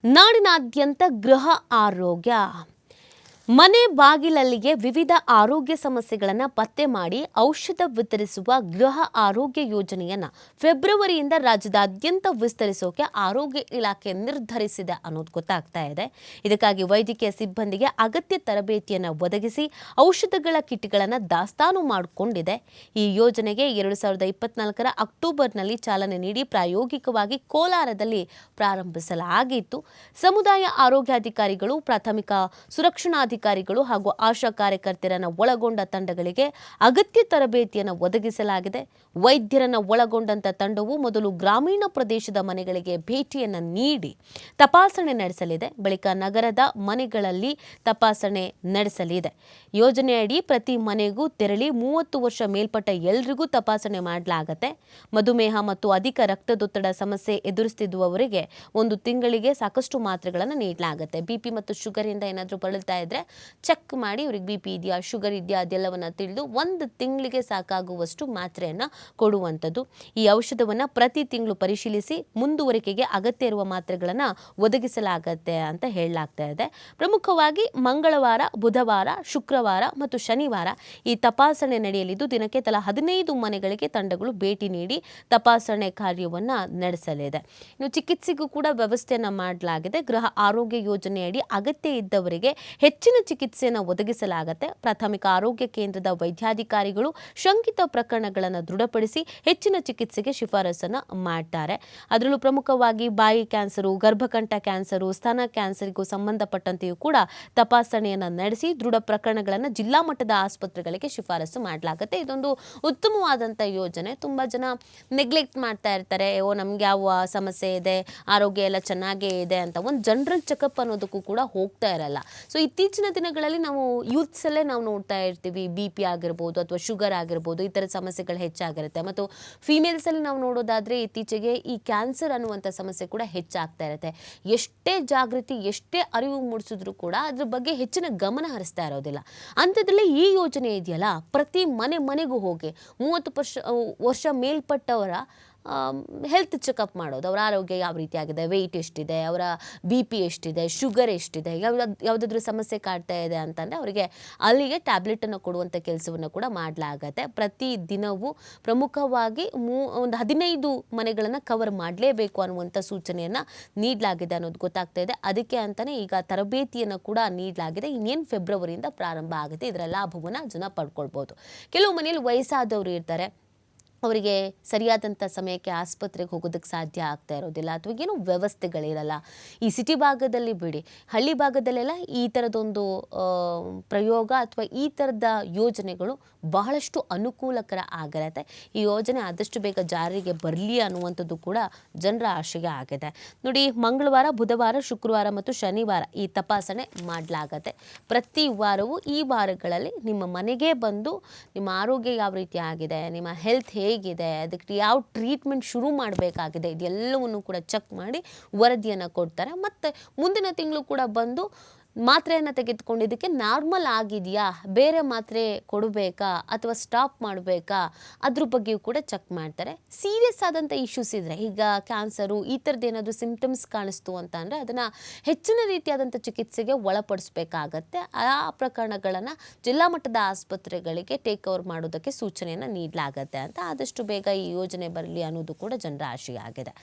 ನಾಡಿನಾದ್ಯಂತ ಗೃಹ ಆರೋಗ್ಯ ಮನೆ ಬಾಗಿಲಲ್ಲಿಗೆ ವಿವಿಧ ಆರೋಗ್ಯ ಸಮಸ್ಯೆಗಳನ್ನು ಪತ್ತೆ ಮಾಡಿ ಔಷಧ ವಿತರಿಸುವ ಗೃಹ ಆರೋಗ್ಯ ಯೋಜನೆಯನ್ನು ಫೆಬ್ರವರಿಯಿಂದ ರಾಜ್ಯದಾದ್ಯಂತ ವಿಸ್ತರಿಸೋಕೆ ಆರೋಗ್ಯ ಇಲಾಖೆ ನಿರ್ಧರಿಸಿದೆ ಅನ್ನೋದು ಗೊತ್ತಾಗ್ತಾ ಇದೆ. ಇದಕ್ಕಾಗಿ ವೈದ್ಯಕೀಯ ಸಿಬ್ಬಂದಿಗೆ ಅಗತ್ಯ ತರಬೇತಿಯನ್ನು ಒದಗಿಸಿ ಔಷಧಗಳ ಕಿಟ್ಗಳನ್ನು ದಾಸ್ತಾನು ಮಾಡಿಕೊಂಡಿದೆ. ಈ ಯೋಜನೆಗೆ 2024ರ ಅಕ್ಟೋಬರ್ನಲ್ಲಿ ಚಾಲನೆ ನೀಡಿ ಪ್ರಾಯೋಗಿಕವಾಗಿ ಕೋಲಾರದಲ್ಲಿ ಪ್ರಾರಂಭಿಸಲಾಗಿತ್ತು. ಸಮುದಾಯ ಆರೋಗ್ಯಾಧಿಕಾರಿಗಳು, ಪ್ರಾಥಮಿಕ ಸುರಕ್ಷಣಾಧಿಕಾರಿಗಳು ಹಾಗೂ ಆಶಾ ಕಾರ್ಯಕರ್ತರನ್ನು ಒಳಗೊಂಡ ತಂಡಗಳಿಗೆ ಅಗತ್ಯ ತರಬೇತಿಯನ್ನು ಒದಗಿಸಲಾಗಿದೆ. ವೈದ್ಯರನ್ನು ಒಳಗೊಂಡಂತ ತಂಡವು ಮೊದಲು ಗ್ರಾಮೀಣ ಪ್ರದೇಶದ ಮನೆಗಳಿಗೆ ಭೇಟಿಯನ್ನು ನೀಡಿ ತಪಾಸಣೆ ನಡೆಸಲಿದೆ. ಬಳಿಕ ನಗರದ ಮನೆಗಳಲ್ಲಿ ತಪಾಸಣೆ ನಡೆಸಲಿದೆ. ಯೋಜನೆಯಡಿ ಪ್ರತಿ ಮನೆಗೂ ತೆರಳಿ 30 ವರ್ಷ ಮೇಲ್ಪಟ್ಟ ಎಲ್ಲರಿಗೂ ತಪಾಸಣೆ ಮಾಡಲಾಗುತ್ತೆ. ಮಧುಮೇಹ ಮತ್ತು ಅಧಿಕ ರಕ್ತದೊತ್ತಡ ಸಮಸ್ಯೆ ಎದುರಿಸುತ್ತಿರುವವರಿಗೆ 1 ತಿಂಗಳಿಗೆ ಸಾಕಷ್ಟು ಮಾತ್ರೆಗಳನ್ನು ನೀಡಲಾಗುತ್ತೆ. ಬಿಪಿ ಮತ್ತು ಶುಗರ್ ಇಂದ ಏನಾದರೂ ಬಳಲ್ತಾ ಇದ್ರೆ ಚೆಕ್ ಮಾಡಿ ಇವ್ರಿಗೆ ಬಿಪಿ ಇದೆಯಾ, ಶುಗರ್ ಇದೆಯಾ ಅದೆಲ್ಲವನ್ನ ತಿಳಿದು 1 ತಿಂಗಳಿಗೆ ಸಾಕಾಗುವಷ್ಟು ಮಾತ್ರೆಯನ್ನು ಕೊಡುವಂಥದ್ದು. ಈ ಔಷಧವನ್ನು ಪ್ರತಿ ತಿಂಗಳು ಪರಿಶೀಲಿಸಿ ಮುಂದುವರಿಕೆಗೆ ಅಗತ್ಯ ಇರುವ ಮಾತ್ರೆಗಳನ್ನು ಒದಗಿಸಲಾಗುತ್ತೆ ಅಂತ ಹೇಳಲಾಗ್ತಾ ಇದೆ. ಪ್ರಮುಖವಾಗಿ ಮಂಗಳವಾರ, ಬುಧವಾರ, ಶುಕ್ರವಾರ ಮತ್ತು ಶನಿವಾರ ಈ ತಪಾಸಣೆ ನಡೆಯಲಿದ್ದು ದಿನಕ್ಕೆ ತಲಾ 15 ಮನೆಗಳಿಗೆ ತಂಡಗಳು ಭೇಟಿ ನೀಡಿ ತಪಾಸಣೆ ಕಾರ್ಯವನ್ನು ನಡೆಸಲಿದೆ. ಇನ್ನು ಚಿಕಿತ್ಸೆಗೂ ಕೂಡ ವ್ಯವಸ್ಥೆಯನ್ನು ಮಾಡಲಾಗಿದೆ. ಗೃಹ ಆರೋಗ್ಯ ಯೋಜನೆಯಡಿ ಅಗತ್ಯ ಇದ್ದವರಿಗೆ ಹೆಚ್ಚಿನ ಚಿಕಿತ್ಸೆಯನ್ನು ಒದಗಿಸಲಾಗುತ್ತೆ. ಪ್ರಾಥಮಿಕ ಆರೋಗ್ಯ ಕೇಂದ್ರದ ವೈದ್ಯಾಧಿಕಾರಿಗಳು ಶಂಕಿತ ಪ್ರಕರಣಗಳನ್ನು ದೃಢಪಡಿಸಿ ಹೆಚ್ಚಿನ ಚಿಕಿತ್ಸೆಗೆ ಶಿಫಾರಸನ್ನು ಮಾಡ್ತಾರೆ. ಅದರಲ್ಲೂ ಪ್ರಮುಖವಾಗಿ ಬಾಯಿ ಕ್ಯಾನ್ಸರು, ಗರ್ಭಕಂಠ ಕ್ಯಾನ್ಸರು, ಸ್ತನ ಕ್ಯಾನ್ಸರ್ಗೂ ಸಂಬಂಧಪಟ್ಟಂತೆಯೂ ಕೂಡ ತಪಾಸಣೆಯನ್ನು ನಡೆಸಿ ದೃಢ ಪ್ರಕರಣಗಳನ್ನು ಜಿಲ್ಲಾ ಮಟ್ಟದ ಆಸ್ಪತ್ರೆಗಳಿಗೆ ಶಿಫಾರಸು ಮಾಡಲಾಗುತ್ತೆ. ಇದೊಂದು ಉತ್ತಮವಾದಂಥ ಯೋಜನೆ. ತುಂಬ ಜನ ನೆಗ್ಲೆಕ್ಟ್ ಮಾಡ್ತಾ ಇರ್ತಾರೆ. ನಮ್ಗೆ ಯಾವ ಸಮಸ್ಯೆ ಇದೆ, ಆರೋಗ್ಯ ಎಲ್ಲ ಚೆನ್ನಾಗೇ ಇದೆ ಅಂತ ಒಂದು ಜನರಲ್ ಚೆಕಪ್ ಅನ್ನೋದಕ್ಕೂ ಕೂಡ ಹೋಗ್ತಾ ಇರಲ್ಲ. ಸೊ ಇತ್ತೀಚಿನ ದಿನಗಳಲ್ಲಿ ನಾವು ಯೂತ್ಸಲ್ಲೇ ನಾವು ನೋಡ್ತಾ ಇರ್ತೀವಿ, ಬಿ ಪಿ ಆಗಿರ್ಬೋದು ಅಥವಾ ಶುಗರ್ ಆಗಿರ್ಬೋದು, ಈ ಥರ ಸಮಸ್ಯೆಗಳು ಹೆಚ್ಚಾಗಿರುತ್ತೆ. ಮತ್ತು ಫೀಮೇಲ್ಸಲ್ಲಿ ನಾವು ನೋಡೋದಾದರೆ ಇತ್ತೀಚೆಗೆ ಈ ಕ್ಯಾನ್ಸರ್ ಅನ್ನುವಂಥ ಸಮಸ್ಯೆ ಕೂಡ ಹೆಚ್ಚಾಗ್ತಾ ಇರುತ್ತೆ. ಎಷ್ಟೇ ಜಾಗೃತಿ, ಎಷ್ಟೇ ಅರಿವು ಮೂಡಿಸಿದ್ರು ಕೂಡ ಅದ್ರ ಬಗ್ಗೆ ಹೆಚ್ಚಿನ ಗಮನ ಹರಿಸ್ತಾ ಇರೋದಿಲ್ಲ. ಅಂಥದ್ರಲ್ಲಿ ಈ ಯೋಜನೆ ಇದೆಯಲ್ಲ, ಪ್ರತಿ ಮನೆಗೂ ಹೋಗಿ 30 ವರ್ಷ ಮೇಲ್ಪಟ್ಟವರ ಹೆಲ್ತ್ ಚೆಕಪ್ ಮಾಡೋದು. ಅವರ ಆರೋಗ್ಯ ಯಾವ ರೀತಿ ಆಗಿದೆ, ವೆಯ್ಟ್ ಎಷ್ಟಿದೆ, ಅವರ ಬಿ ಪಿ ಎಷ್ಟಿದೆ, ಶುಗರ್ ಎಷ್ಟಿದೆ, ಯಾವುದಾದ್ರೂ ಸಮಸ್ಯೆ ಕಾಡ್ತಾ ಇದೆ ಅಂತಂದರೆ ಅವರಿಗೆ ಅಲ್ಲಿಗೆ ಟ್ಯಾಬ್ಲೆಟನ್ನು ಕೊಡುವಂಥ ಕೆಲಸವನ್ನು ಕೂಡ ಮಾಡಲಾಗತ್ತೆ. ಪ್ರತಿ ದಿನವೂ ಪ್ರಮುಖವಾಗಿ ಒಂದು 15 ಮನೆಗಳನ್ನು ಕವರ್ ಮಾಡಲೇಬೇಕು ಅನ್ನುವಂಥ ಸೂಚನೆಯನ್ನು ನೀಡಲಾಗಿದೆ ಅನ್ನೋದು ಗೊತ್ತಾಗ್ತಾ ಇದೆ. ಅದಕ್ಕೆ ಅಂತಲೇ ಈಗ ತರಬೇತಿಯನ್ನು ಕೂಡ ನೀಡಲಾಗಿದೆ. ಇನ್ನೇನು ಫೆಬ್ರವರಿಯಿಂದ ಪ್ರಾರಂಭ ಆಗುತ್ತೆ. ಇದರ ಲಾಭವನ್ನು ಜನ ಪಡ್ಕೊಳ್ಬೋದು. ಕೆಲವು ಮನೆಯಲ್ಲಿ ವಯಸ್ಸಾದವರು ಇರ್ತಾರೆ, ಅವರಿಗೆ ಸರಿಯಾದಂಥ ಸಮಯಕ್ಕೆ ಆಸ್ಪತ್ರೆಗೆ ಹೋಗೋದಕ್ಕೆ ಸಾಧ್ಯ ಆಗ್ತಾ ಇರೋದಿಲ್ಲ ಅಥವಾ ಏನೋ ವ್ಯವಸ್ಥೆಗಳಿರಲ್ಲ. ಈ ಸಿಟಿ ಭಾಗದಲ್ಲಿ ಬಿಡಿ, ಹಳ್ಳಿ ಭಾಗದಲ್ಲೆಲ್ಲ ಈ ಥರದೊಂದು ಪ್ರಯೋಗ ಅಥವಾ ಈ ಥರದ ಯೋಜನೆಗಳು ಬಹಳಷ್ಟು ಅನುಕೂಲಕರ ಆಗಿರುತ್ತೆ. ಈ ಯೋಜನೆ ಆದಷ್ಟು ಬೇಗ ಜಾರಿಗೆ ಬರಲಿ ಅನ್ನುವಂಥದ್ದು ಕೂಡ ಜನರ ಆಶಯ ಆಗಿದೆ. ನೋಡಿ, ಮಂಗಳವಾರ, ಬುಧವಾರ, ಶುಕ್ರವಾರ ಮತ್ತು ಶನಿವಾರ ಈ ತಪಾಸಣೆ ಮಾಡಲಾಗತ್ತೆ. ಪ್ರತಿ ವಾರವೂ ಈ ವಾರಗಳಲ್ಲಿ ನಿಮ್ಮ ಮನೆಗೆ ಬಂದು ನಿಮ್ಮ ಆರೋಗ್ಯ ಯಾವ ರೀತಿ ಆಗಿದೆ, ನಿಮ್ಮ ಹೆಲ್ತ್ ಹೇಗಿದೆ, ಅದಕ್ಕೆ ಯಾವ ಟ್ರೀಟ್ಮೆಂಟ್ ಶುರು ಮಾಡಬೇಕಾಗಿದೆ, ಇದೆಲ್ಲವನ್ನು ಕೂಡ ಚೆಕ್ ಮಾಡಿ ವರದಿಯನ್ನು ಕೊಡ್ತಾರೆ. ಮತ್ತು ಮುಂದಿನ ತಿಂಗಳು ಕೂಡ ಬಂದು ಮಾತ್ರೆಯನ್ನು ತೆಗೆದುಕೊಂಡಿದ್ದಕ್ಕೆ ನಾರ್ಮಲ್ ಆಗಿದೆಯಾ, ಬೇರೆ ಮಾತ್ರೆ ಕೊಡಬೇಕಾ ಅಥವಾ ಸ್ಟಾಪ್ ಮಾಡಬೇಕಾ, ಅದ್ರ ಬಗ್ಗೆಯೂ ಕೂಡ ಚೆಕ್ ಮಾಡ್ತಾರೆ. ಸೀರಿಯಸ್ ಆದಂಥ ಇಶ್ಯೂಸ್ ಇದ್ದರೆ, ಈಗ ಕ್ಯಾನ್ಸರು ಈ ಥರದ್ದು ಏನಾದರೂ ಸಿಂಪ್ಟಮ್ಸ್ ಕಾಣಿಸ್ತು ಅಂತ ಅಂದರೆ ಅದನ್ನು ಹೆಚ್ಚಿನ ರೀತಿಯಾದಂಥ ಚಿಕಿತ್ಸೆಗೆ ಒಳಪಡಿಸಬೇಕಾಗತ್ತೆ. ಆ ಪ್ರಕರಣಗಳನ್ನು ಜಿಲ್ಲಾ ಮಟ್ಟದ ಆಸ್ಪತ್ರೆಗಳಿಗೆ ಟೇಕ್ ಓವರ್ ಮಾಡೋದಕ್ಕೆ ಸೂಚನೆಯನ್ನು ನೀಡಲಾಗತ್ತೆ ಅಂತ. ಆದಷ್ಟು ಬೇಗ ಈ ಯೋಜನೆ ಬರಲಿ ಅನ್ನೋದು ಕೂಡ ಜನರ ಆಶಯ ಆಗಿದೆ.